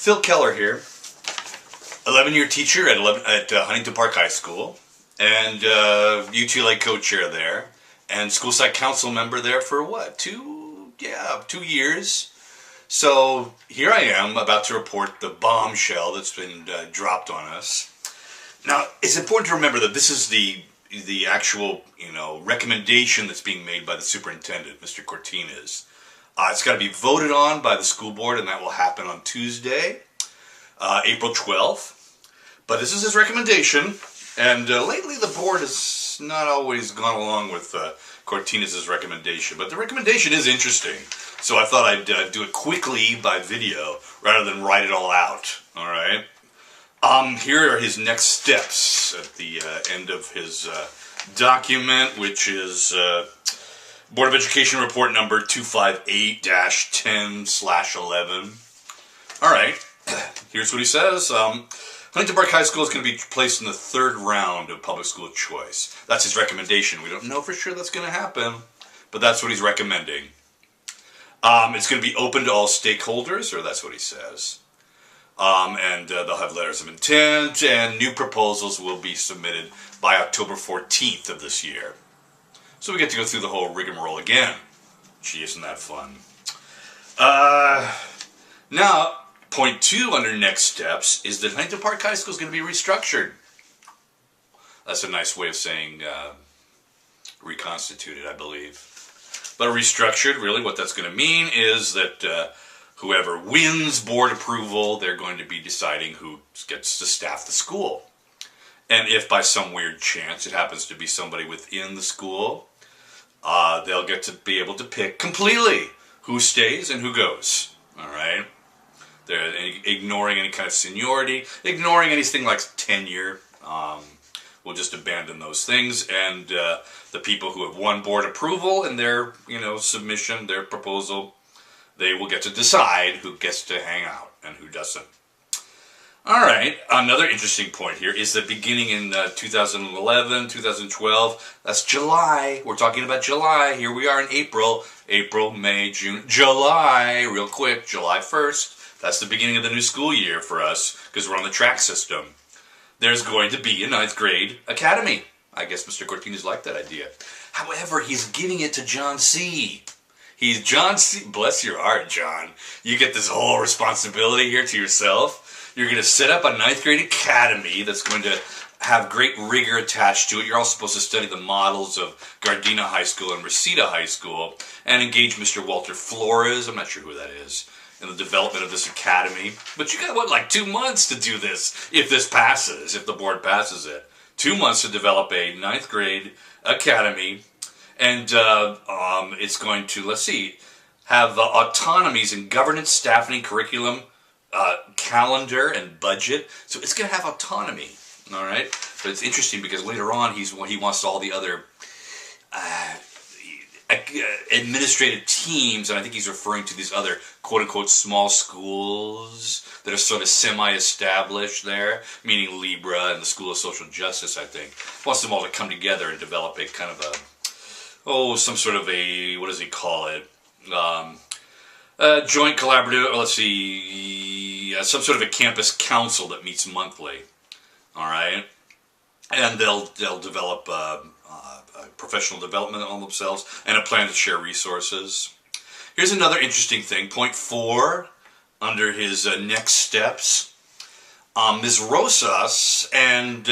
Phil Keller here, 11-year teacher at Huntington Park High School, and UTLA co-chair there, and school site council member there for what, 2 years. So here I am about to report the bombshell that's been dropped on us. Now, it's important to remember that this is the actual, recommendation that's being made by the superintendent, Mr. Cortines. It's got to be voted on by the school board, and that will happen on Tuesday, April 12th. But this is his recommendation, and lately the board has not always gone along with Cortines' recommendation. But the recommendation is interesting, so I thought I'd do it quickly by video rather than write it all out. All right. Here are his next steps at the end of his document, which is Board of Education Report number 258-10/11. All right, here's what he says. Huntington Park High School is going to be placed in the 3rd round of public school choice. That's his recommendation. We don't know for sure that's going to happen, but that's what he's recommending. It's going to be open to all stakeholders, or that's what he says. And they'll have letters of intent, and new proposals will be submitted by October 14th of this year. So we get to go through the whole rigmarole again. Gee, isn't that fun? Now, point 2 under next steps is that Huntington Park High School is going to be restructured. That's a nice way of saying reconstituted, I believe. But restructured, really what that's going to mean is that whoever wins board approval, they're going to be deciding who gets to staff the school. And if by some weird chance it happens to be somebody within the school, they'll get to be able to pick completely who stays and who goes. All right? They're ignoring any kind of seniority, ignoring anything like tenure. We'll just abandon those things, and the people who have won board approval in their, submission, their proposal, they will get to decide who gets to hang out and who doesn't. All right, another interesting point here is that beginning in 2011, 2012, that's July. We're talking about July. Here we are in April, May, June, July, real quick, July 1st. That's the beginning of the new school year for us because we're on the track system. There's going to be a 9th grade academy. I guess Mr. Cortines liked that idea. However, he's giving it to John C. He's John C. Bless your heart, John. You get this whole responsibility here to yourself. You're going to set up a 9th grade academy that's going to have great rigor attached to it. You're also supposed to study the models of Gardena High School and Reseda High School and engage Mr. Walter Flores, I'm not sure who that is, in the development of this academy. But you got, like 2 months to do this if this passes, if the board passes it. 2 months to develop a 9th grade academy. And it's going to, have autonomies in governance, staffing, curriculum, calendar, and budget. So it's going to have autonomy, all right? But it's interesting because later on he wants all the other administrative teams, and I think he's referring to these other quote-unquote small schools that are sort of semi-established there, meaning Libra and the School of Social Justice, I think. He wants them all to come together and develop a kind of some sort of a, what does he call it? Joint collaborative, some sort of a campus council that meets monthly, all right? And they'll develop professional development on themselves and a plan to share resources. Here's another interesting thing, point 4, under his next steps. Ms. Rosas and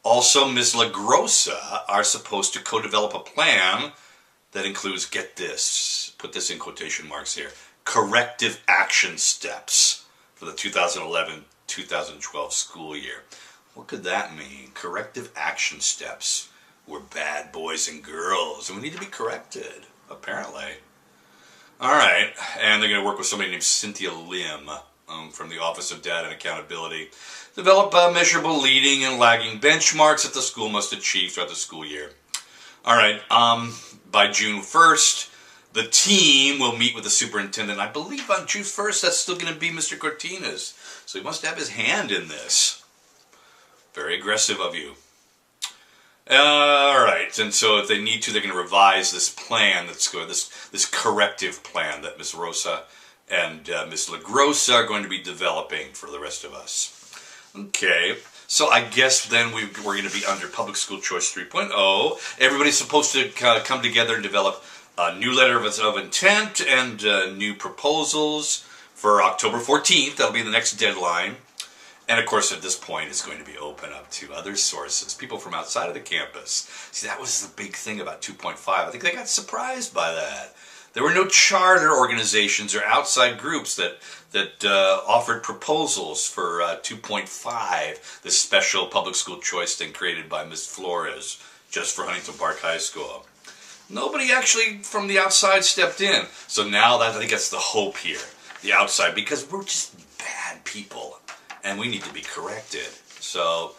also Ms. LaGrossa are supposed to co-develop a plan that includes, get this, put this in quotation marks here, corrective action steps for the 2011-2012 school year. What could that mean? Corrective action steps. We're bad boys and girls, and we need to be corrected, apparently. All right, and they're going to work with somebody named Cynthia Lim from the Office of Data and Accountability. Develop measurable leading and lagging benchmarks that the school must achieve throughout the school year. All right, by June 1st, the team will meet with the superintendent. I believe on June 1st, that's still going to be Mr. Cortines. So he must have his hand in this. Very aggressive of you. All right, and so if they need to, they're going to revise this plan that's good, this corrective plan that Ms. Rosa and Miss LaGrossa are going to be developing for the rest of us. Okay, so I guess then we're going to be under Public School Choice 3.0. Everybody's supposed to come together and develop a new letter of intent and new proposals for October 14th. That'll be the next deadline. And of course, at this point, it's going to be open up to other sources, people from outside of the campus. See, that was the big thing about 2.5. I think they got surprised by that. There were no charter organizations or outside groups that offered proposals for 2.5, this special public school choice thing created by Ms. Flores, just for Huntington Park High School. Nobody actually from the outside stepped in. So now I think that's the hope here, the outside, because we're just bad people, and we need to be corrected. So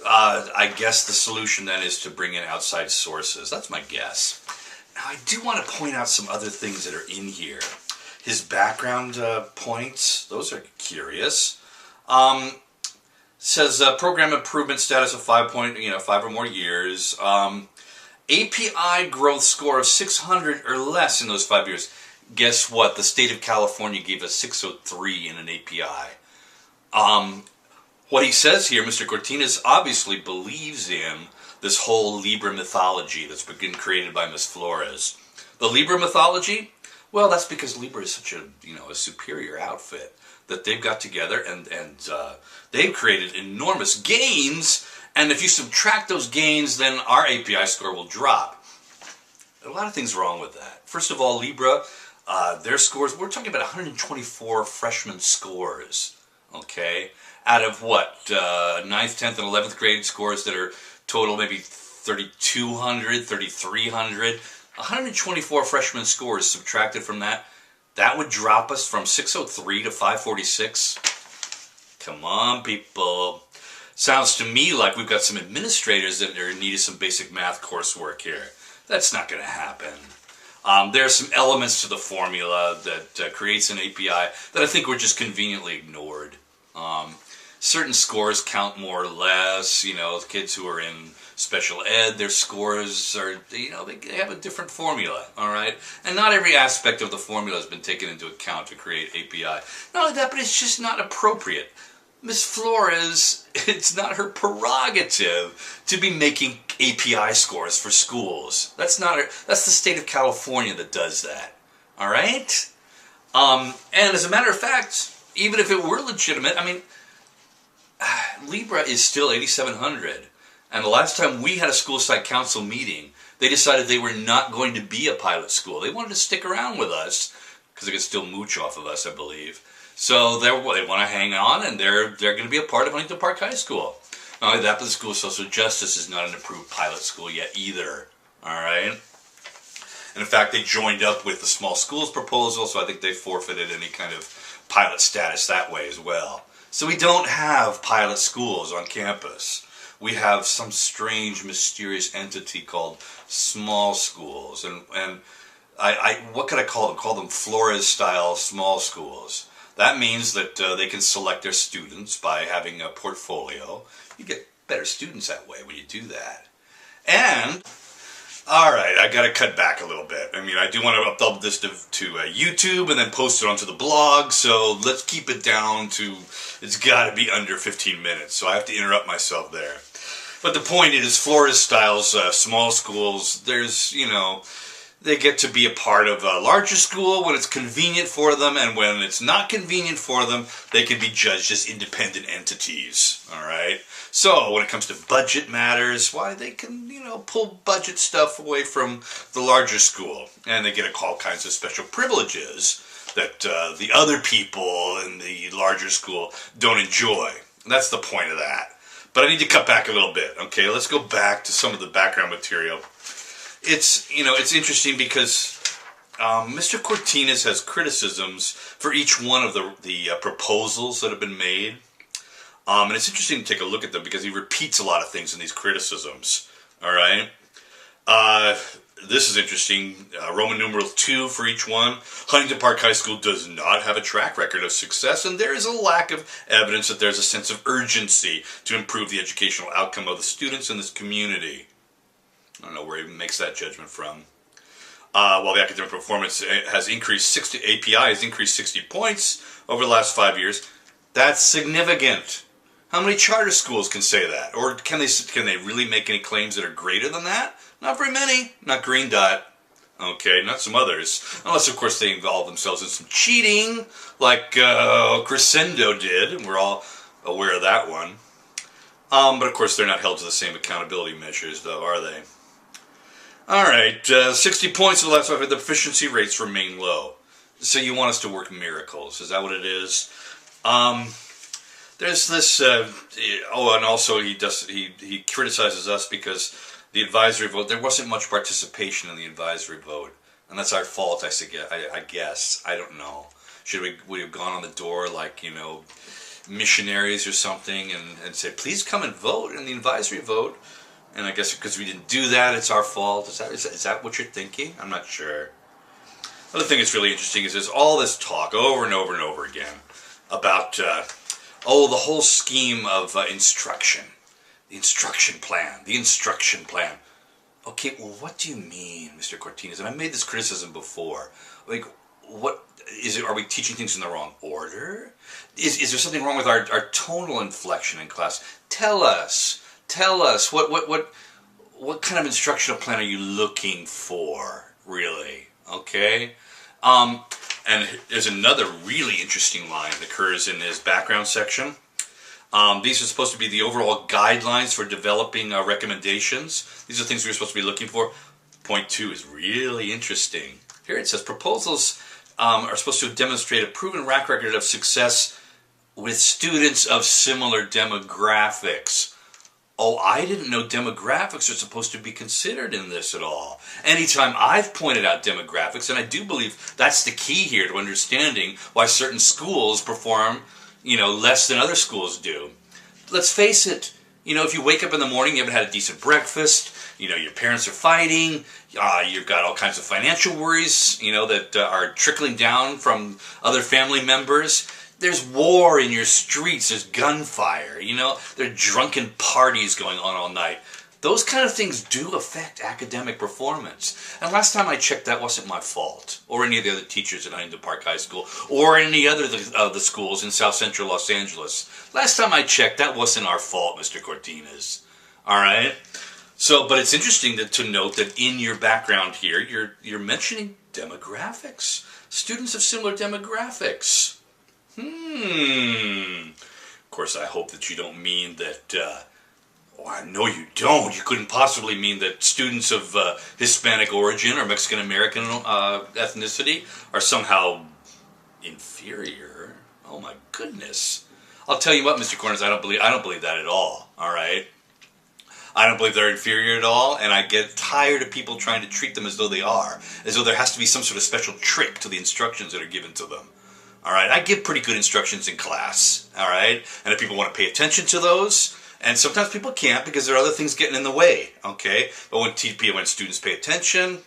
I guess the solution then is to bring in outside sources. That's my guess. Now, I do want to point out some other things that are in here. His background points, those are curious. Says program improvement status of 5 or more years. API growth score of 600 or less in those 5 years. Guess what? The state of California gave us 603 in an API. What he says here, Mr. Cortines obviously believes in this whole Libra mythology that's been created by Miss Flores. The Libra mythology? Well, that's because Libra is such a superior outfit that they've got together and they've created enormous gains. And if you subtract those gains, then our API score will drop. A lot of things wrong with that. First of all, Libra, their scores, we're talking about 124 freshman scores, okay? Out of what, 9th, 10th, and 11th grade scores that are total maybe 3,200, 3,300. 124 freshman scores subtracted from that, that would drop us from 603 to 546. Come on, people. Sounds to me like we've got some administrators that are in need of some basic math coursework here. That's not going to happen. There are some elements to the formula that creates an API that I think were just conveniently ignored. Certain scores count more or less. Kids who are in special ed, their scores are, they have a different formula, all right? And not every aspect of the formula has been taken into account to create API. Not only that, but it's just not appropriate. Miss Flores, it's not her prerogative to be making API scores for schools. That's the state of California that does that, all right? And as a matter of fact, even if it were legitimate, Libra is still 8,700. And the last time we had a school site council meeting, they decided they were not going to be a pilot school. They wanted to stick around with us because they could still mooch off of us, I believe. So they want to hang on, and they're going to be a part of Huntington Park High School. Not only that, but the School of Social Justice is not an approved pilot school yet either. All right? And in fact, they joined up with the small schools proposal, so I think they forfeited any kind of pilot status that way as well. So we don't have pilot schools on campus. We have some strange, mysterious entity called small schools. And what could I call them? Call them Flores-style small schools. That means that they can select their students by having a portfolio. You get better students that way when you do that. And, all right, I got to cut back a little bit. I do want to upload this to YouTube and then post it onto the blog, so let's keep it down to, it's got to be under 15 minutes, so I have to interrupt myself there. But the point is, Flores-styles, small schools, there's, they get to be a part of a larger school when it's convenient for them, and when it's not convenient for them, they can be judged as independent entities, all right? So when it comes to budget matters, why, they can, pull budget stuff away from the larger school, and they get all kinds of special privileges that the other people in the larger school don't enjoy. And that's the point of that. But I need to cut back a little bit, okay? Let's go back to some of the background material. It's interesting because Mr. Cortines has criticisms for each one of the proposals that have been made. And it's interesting to take a look at them because he repeats a lot of things in these criticisms. All right? This is interesting. Roman numeral 2 for each one. Huntington Park High School does not have a track record of success, and there is a lack of evidence that there's a sense of urgency to improve the educational outcome of the students in this community. I don't know where he makes that judgment from. while the academic performance has increased API has increased 60 points over the last 5 years. That's significant. How many charter schools can say that? Or can they really make any claims that are greater than that? Not very many. Not Green Dot. Okay, not some others. Unless, of course, they involve themselves in some cheating, like Crescendo did, and we're all aware of that one. But, of course, they're not held to the same accountability measures, though, are they? All right, 60 points in the last 5 years, the proficiency rates remain low. So you want us to work miracles. Is that what it is? There's this, and also he criticizes us because the advisory vote, there wasn't much participation in the advisory vote. And that's our fault, I guess. I don't know. Should we have gone on the door like, missionaries or something and said, please come and vote in the advisory vote? And I guess because we didn't do that, it's our fault. Is that what you're thinking? I'm not sure. Another thing that's really interesting is there's all this talk over and over and over again about, the whole scheme of instruction. The instruction plan. Okay, well, what do you mean, Mr. Cortines? And I made this criticism before. Like, what is it? Are we teaching things in the wrong order? Is there something wrong with our tonal inflection in class? Tell us what kind of instructional plan are you looking for, really? Okay. And there's another really interesting line that occurs in his background section. These are supposed to be the overall guidelines for developing recommendations. These are things we're supposed to be looking for. Point 2 is really interesting. Here it says proposals are supposed to demonstrate a proven track record of success with students of similar demographics. Oh, I didn't know demographics are supposed to be considered in this at all. Anytime I've pointed out demographics, and I do believe that's the key here to understanding why certain schools perform, less than other schools do. Let's face it, if you wake up in the morning, you haven't had a decent breakfast, your parents are fighting, you've got all kinds of financial worries, that are trickling down from other family members. There's war in your streets, there's gunfire, there are drunken parties going on all night. Those kind of things do affect academic performance. And last time I checked, that wasn't my fault, or any of the other teachers at Huntington Park High School, or any other of the schools in South Central Los Angeles. Last time I checked, that wasn't our fault, Mr. Cortines. All right? So, but it's interesting to note that in your background here, you're mentioning demographics. Students of similar demographics. Of course, I hope that you don't mean that, I know you don't. You couldn't possibly mean that students of Hispanic origin or Mexican-American ethnicity are somehow inferior. Oh my goodness. I'll tell you what, Mr. Cortines, I don't believe that at all, all right? I don't believe they're inferior at all, and I get tired of people trying to treat them as though they are, as though there has to be some sort of special trick to the instructions that are given to them. All right, I give pretty good instructions in class, all right? And if people want to pay attention to those, and sometimes people can't because there are other things getting in the way, okay? But when students pay attention,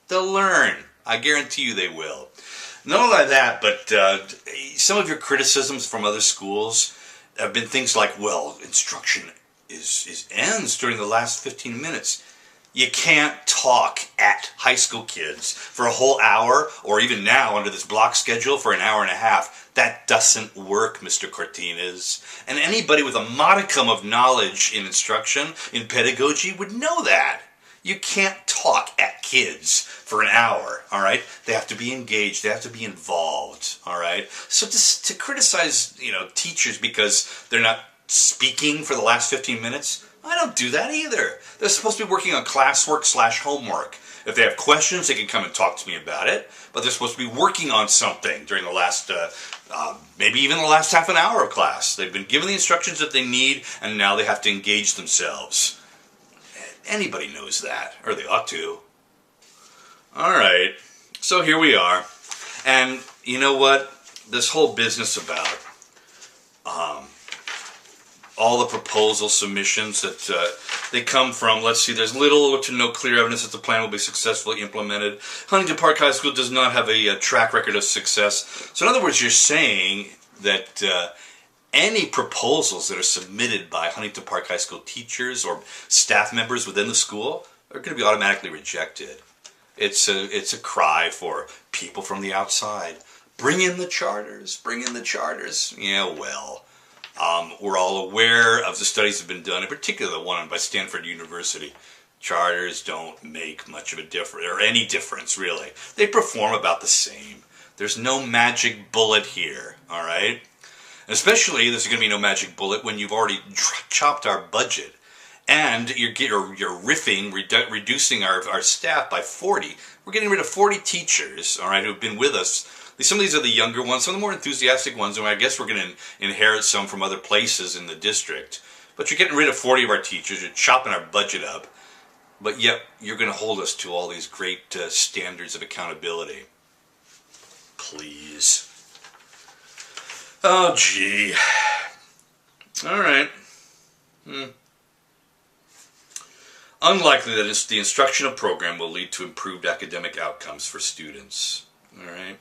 they'll learn. I guarantee you they will. Not only that, but some of your criticisms from other schools have been things like, well, instruction ends during the last 15 minutes. You can't talk at high school kids for a whole hour, or even now under this block schedule for an hour and a half. That doesn't work, Mr. Cortines. And anybody with a modicum of knowledge in instruction, in pedagogy, would know that. You can't talk at kids for an hour, all right? They have to be engaged. They have to be involved, all right? So to criticize, teachers because they're not speaking for the last 15 minutes, I don't do that either. They're supposed to be working on classwork/homework. If they have questions, they can come and talk to me about it. But they're supposed to be working on something during the last, maybe even the last half an hour of class. They've been given the instructions that they need, and now they have to engage themselves. Anybody knows that, or they ought to. All right, so here we are. And you know what? This whole business about all the proposal submissions that they come from, let's see, there's little to no clear evidence that the plan will be successfully implemented. Huntington Park High School does not have a track record of success. So in other words, you're saying that any proposals that are submitted by Huntington Park High School teachers or staff members within the school are going to be automatically rejected. It's a cry for people from the outside. Bring in the charters. Bring in the charters. Yeah, well, we're all aware of the studies that have been done, in particular the one by Stanford University. Charters don't make much of a difference, or any difference, really. They perform about the same. There's no magic bullet here, all right? And especially, there's going to be no magic bullet when you've already chopped our budget. And you're riffing, reducing our staff by 40. We're getting rid of 40 teachers, all right, who've been with us. Some of these are the younger ones, some of the more enthusiastic ones, and I guess we're going to inherit some from other places in the district. But you're getting rid of 40 of our teachers, you're chopping our budget up, but yet you're going to hold us to all these great standards of accountability. Please. Oh, gee. All right. Unlikely that the instructional program will lead to improved academic outcomes for students. All right.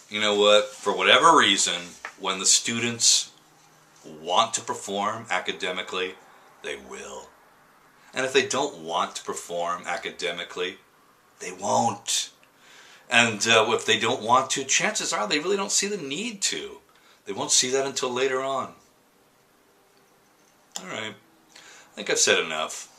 You know what? For whatever reason, when the students want to perform academically, they will. And if they don't want to perform academically, they won't. And if they don't want to, chances are they really don't see the need to. They won't see that until later on. All right. I think I've said enough.